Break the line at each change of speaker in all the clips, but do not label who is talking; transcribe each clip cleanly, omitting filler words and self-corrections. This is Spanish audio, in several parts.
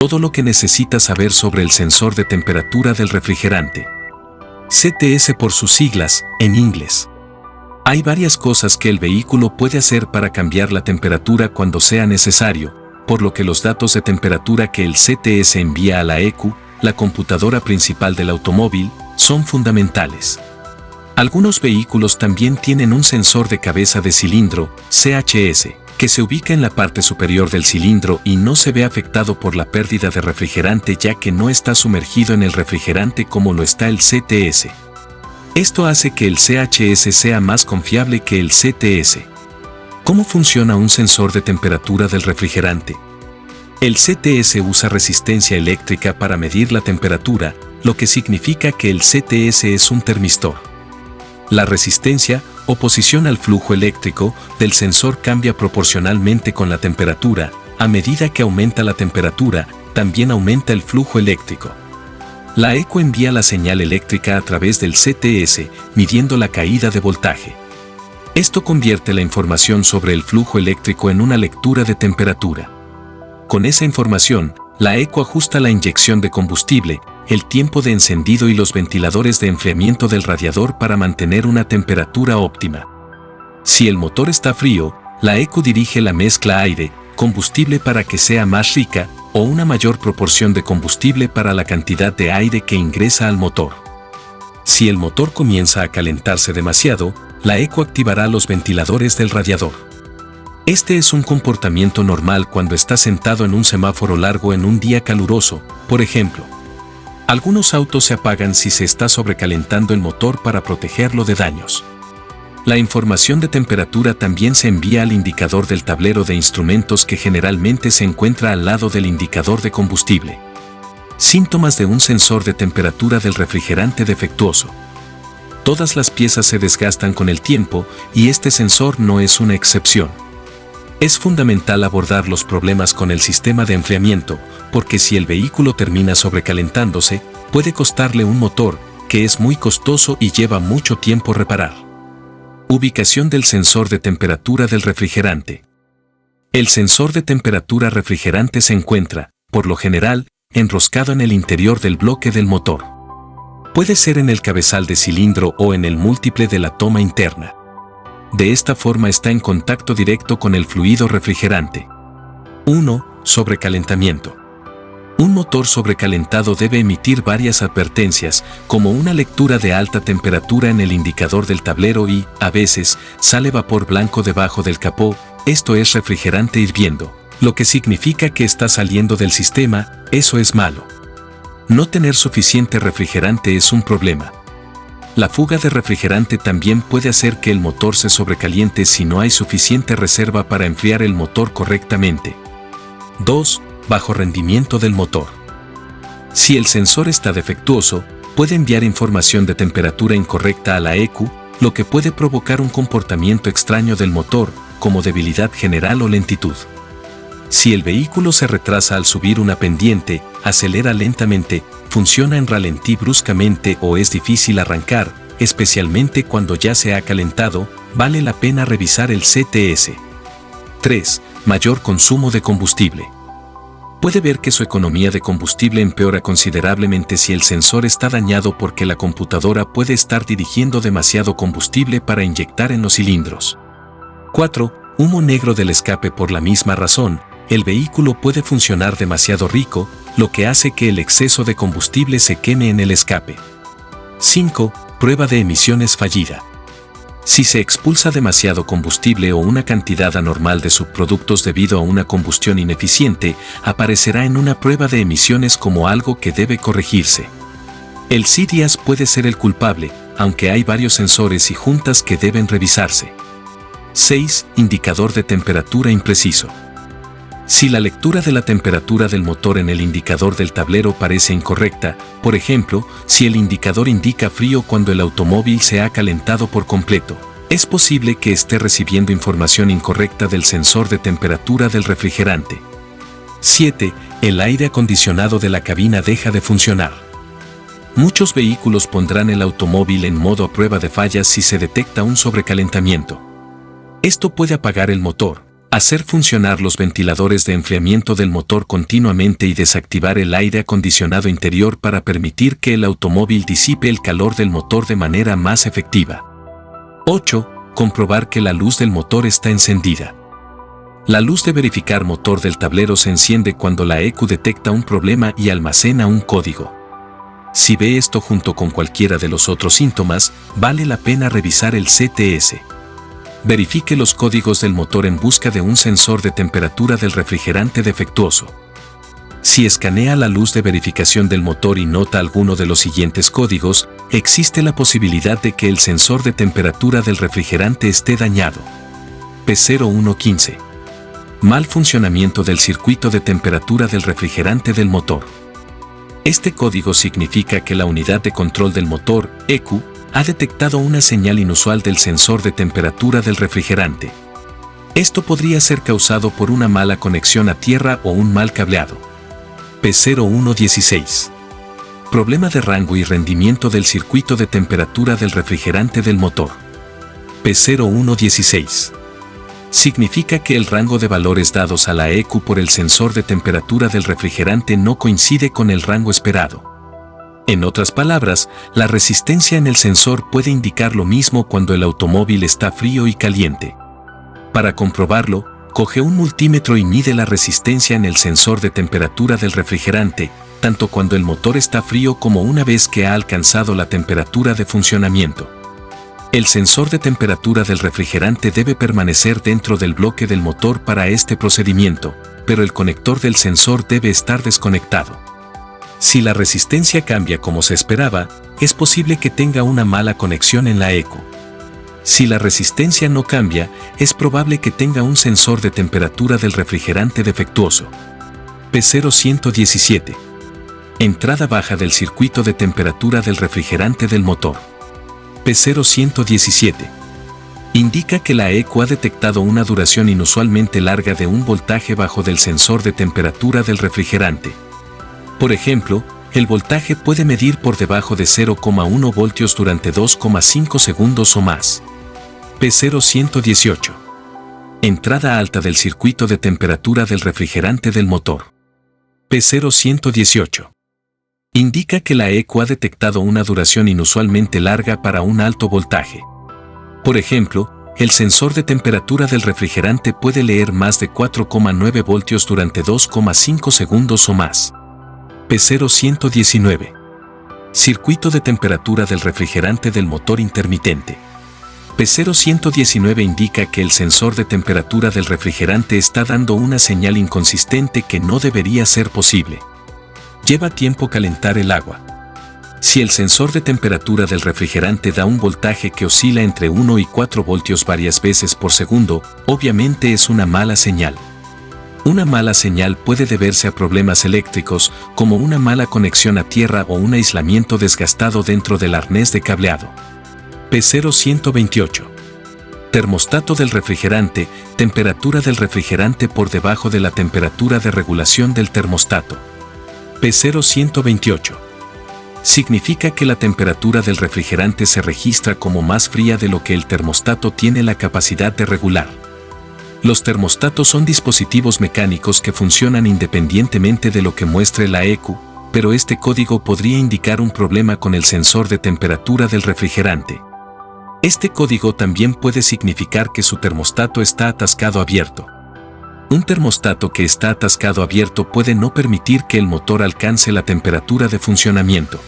Todo lo que necesitas saber sobre el sensor de temperatura del refrigerante. CTS por sus siglas, en inglés. Hay varias cosas que el vehículo puede hacer para cambiar la temperatura cuando sea necesario, por lo que los datos de temperatura que el CTS envía a la ECU, la computadora principal del automóvil, son fundamentales. Algunos vehículos también tienen un sensor de cabeza de cilindro, CHS, que se ubica en la parte superior del cilindro y no se ve afectado por la pérdida de refrigerante ya que no está sumergido en el refrigerante como lo está el CTS. Esto hace que el CHS sea más confiable que el CTS. ¿Cómo funciona un sensor de temperatura del refrigerante? El CTS usa resistencia eléctrica para medir la temperatura, lo que significa que el CTS es un termistor. La resistencia, oposición al flujo eléctrico, del sensor cambia proporcionalmente con la temperatura. A medida que aumenta la temperatura, también aumenta el flujo eléctrico. La ECU envía la señal eléctrica a través del CTS, midiendo la caída de voltaje. Esto convierte la información sobre el flujo eléctrico en una lectura de temperatura. Con esa información, la ECU ajusta la inyección de combustible, el tiempo de encendido y los ventiladores de enfriamiento del radiador para mantener una temperatura óptima. Si el motor está frío, la ECU dirige la mezcla aire-combustible para que sea más rica, o una mayor proporción de combustible para la cantidad de aire que ingresa al motor. Si el motor comienza a calentarse demasiado, la ECU activará los ventiladores del radiador. Este es un comportamiento normal cuando está sentado en un semáforo largo en un día caluroso, por ejemplo. Algunos autos se apagan si se está sobrecalentando el motor para protegerlo de daños. La información de temperatura también se envía al indicador del tablero de instrumentos que generalmente se encuentra al lado del indicador de combustible. Síntomas de un sensor de temperatura del refrigerante defectuoso. Todas las piezas se desgastan con el tiempo y este sensor no es una excepción. Es fundamental abordar los problemas con el sistema de enfriamiento, porque si el vehículo termina sobrecalentándose, puede costarle un motor, que es muy costoso y lleva mucho tiempo reparar. Ubicación del sensor de temperatura del refrigerante. El sensor de temperatura refrigerante se encuentra, por lo general, enroscado en el interior del bloque del motor. Puede ser en el cabezal de cilindro o en el múltiple de la toma interna. De esta forma está en contacto directo con el fluido refrigerante. 1. Sobrecalentamiento. Un motor sobrecalentado debe emitir varias advertencias, como una lectura de alta temperatura en el indicador del tablero y, a veces, sale vapor blanco debajo del capó, esto es refrigerante hirviendo, lo que significa que está saliendo del sistema, eso es malo. No tener suficiente refrigerante es un problema. La fuga de refrigerante también puede hacer que el motor se sobrecaliente si no hay suficiente reserva para enfriar el motor correctamente. 2. Bajo rendimiento del motor. Si el sensor está defectuoso, puede enviar información de temperatura incorrecta a la ECU, lo que puede provocar un comportamiento extraño del motor, como debilidad general o lentitud. Si el vehículo se retrasa al subir una pendiente, acelera lentamente, funciona en ralentí bruscamente o es difícil arrancar, especialmente cuando ya se ha calentado, vale la pena revisar el CTS. 3. Mayor consumo de combustible. Puede ver que su economía de combustible empeora considerablemente si el sensor está dañado porque la computadora puede estar dirigiendo demasiado combustible para inyectar en los cilindros. 4. Humo negro del escape. Por la misma razón, el vehículo puede funcionar demasiado rico, lo que hace que el exceso de combustible se queme en el escape. 5. Prueba de emisiones fallida. Si se expulsa demasiado combustible o una cantidad anormal de subproductos debido a una combustión ineficiente, aparecerá en una prueba de emisiones como algo que debe corregirse. El CDIAS puede ser el culpable, aunque hay varios sensores y juntas que deben revisarse. 6. Indicador de temperatura impreciso. Si la lectura de la temperatura del motor en el indicador del tablero parece incorrecta, por ejemplo, si el indicador indica frío cuando el automóvil se ha calentado por completo, es posible que esté recibiendo información incorrecta del sensor de temperatura del refrigerante. 7. El aire acondicionado de la cabina deja de funcionar. Muchos vehículos pondrán el automóvil en modo a prueba de fallas si se detecta un sobrecalentamiento. Esto puede apagar el motor, Hacer funcionar los ventiladores de enfriamiento del motor continuamente y desactivar el aire acondicionado interior para permitir que el automóvil disipe el calor del motor de manera más efectiva. 8. Comprobar que la luz del motor está encendida. La luz de verificar motor del tablero se enciende cuando la ECU detecta un problema y almacena un código. Si ve esto junto con cualquiera de los otros síntomas, vale la pena revisar el CTS. Verifique los códigos del motor en busca de un sensor de temperatura del refrigerante defectuoso. Si escanea la luz de verificación del motor y nota alguno de los siguientes códigos, existe la posibilidad de que el sensor de temperatura del refrigerante esté dañado. P0115. Mal funcionamiento del circuito de temperatura del refrigerante del motor. Este código significa que la unidad de control del motor, ECU, ha detectado una señal inusual del sensor de temperatura del refrigerante. Esto podría ser causado por una mala conexión a tierra o un mal cableado. P0116. Problema de rango y rendimiento del circuito de temperatura del refrigerante del motor. P0116. Significa que el rango de valores dados a la ECU por el sensor de temperatura del refrigerante no coincide con el rango esperado. En otras palabras, la resistencia en el sensor puede indicar lo mismo cuando el automóvil está frío y caliente. Para comprobarlo, coge un multímetro y mide la resistencia en el sensor de temperatura del refrigerante, tanto cuando el motor está frío como una vez que ha alcanzado la temperatura de funcionamiento. El sensor de temperatura del refrigerante debe permanecer dentro del bloque del motor para este procedimiento, pero el conector del sensor debe estar desconectado. Si la resistencia cambia como se esperaba, es posible que tenga una mala conexión en la ECU. Si la resistencia no cambia, es probable que tenga un sensor de temperatura del refrigerante defectuoso. P0117. Entrada baja del circuito de temperatura del refrigerante del motor. P0117. Indica que la ECU ha detectado una duración inusualmente larga de un voltaje bajo del sensor de temperatura del refrigerante. Por ejemplo, el voltaje puede medir por debajo de 0,1 voltios durante 2,5 segundos o más. P0118. Entrada alta del circuito de temperatura del refrigerante del motor. P0118. Indica que la ECU ha detectado una duración inusualmente larga para un alto voltaje. Por ejemplo, el sensor de temperatura del refrigerante puede leer más de 4,9 voltios durante 2,5 segundos o más. P0119. Circuito de temperatura del refrigerante del motor intermitente. P0119 indica que el sensor de temperatura del refrigerante está dando una señal inconsistente que no debería ser posible. Lleva tiempo calentar el agua. Si el sensor de temperatura del refrigerante da un voltaje que oscila entre 1 y 4 voltios varias veces por segundo, obviamente es una mala señal. Una mala señal puede deberse a problemas eléctricos, como una mala conexión a tierra o un aislamiento desgastado dentro del arnés de cableado. P0128. Termostato del refrigerante, temperatura del refrigerante por debajo de la temperatura de regulación del termostato. P0128. Significa que la temperatura del refrigerante se registra como más fría de lo que el termostato tiene la capacidad de regular. Los termostatos son dispositivos mecánicos que funcionan independientemente de lo que muestre la ECU, pero este código podría indicar un problema con el sensor de temperatura del refrigerante. Este código también puede significar que su termostato está atascado abierto. Un termostato que está atascado abierto puede no permitir que el motor alcance la temperatura de funcionamiento.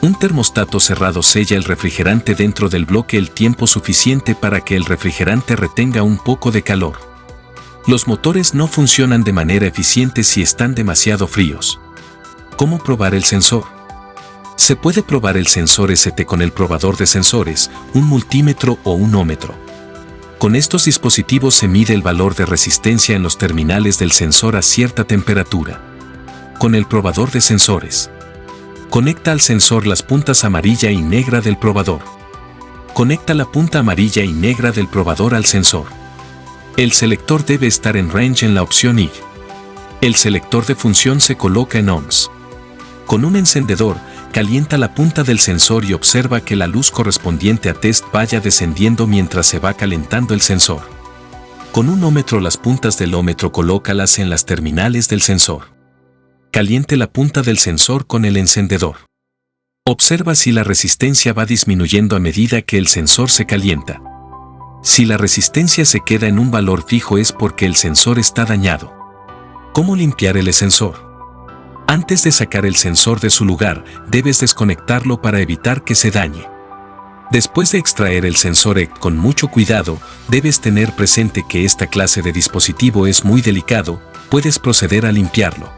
Un termostato cerrado sella el refrigerante dentro del bloque el tiempo suficiente para que el refrigerante retenga un poco de calor. Los motores no funcionan de manera eficiente si están demasiado fríos. ¿Cómo probar el sensor? Se puede probar el sensor ST con el probador de sensores, un multímetro o un ómetro. Con estos dispositivos se mide el valor de resistencia en los terminales del sensor a cierta temperatura. Con el probador de sensores. Conecta al sensor las puntas amarilla y negra del probador. Conecta la punta amarilla y negra del probador al sensor. El selector debe estar en range en la opción I. El selector de función se coloca en ohms. Con un encendedor, calienta la punta del sensor y observa que la luz correspondiente a test vaya descendiendo mientras se va calentando el sensor. Con un ómetro, las puntas del ómetro colócalas en las terminales del sensor. Caliente la punta del sensor con el encendedor. Observa si la resistencia va disminuyendo a medida que el sensor se calienta. Si la resistencia se queda en un valor fijo es porque el sensor está dañado. ¿Cómo limpiar el sensor? Antes de sacar el sensor de su lugar, debes desconectarlo para evitar que se dañe. Después de extraer el sensor con mucho cuidado, debes tener presente que esta clase de dispositivo es muy delicado, puedes proceder a limpiarlo.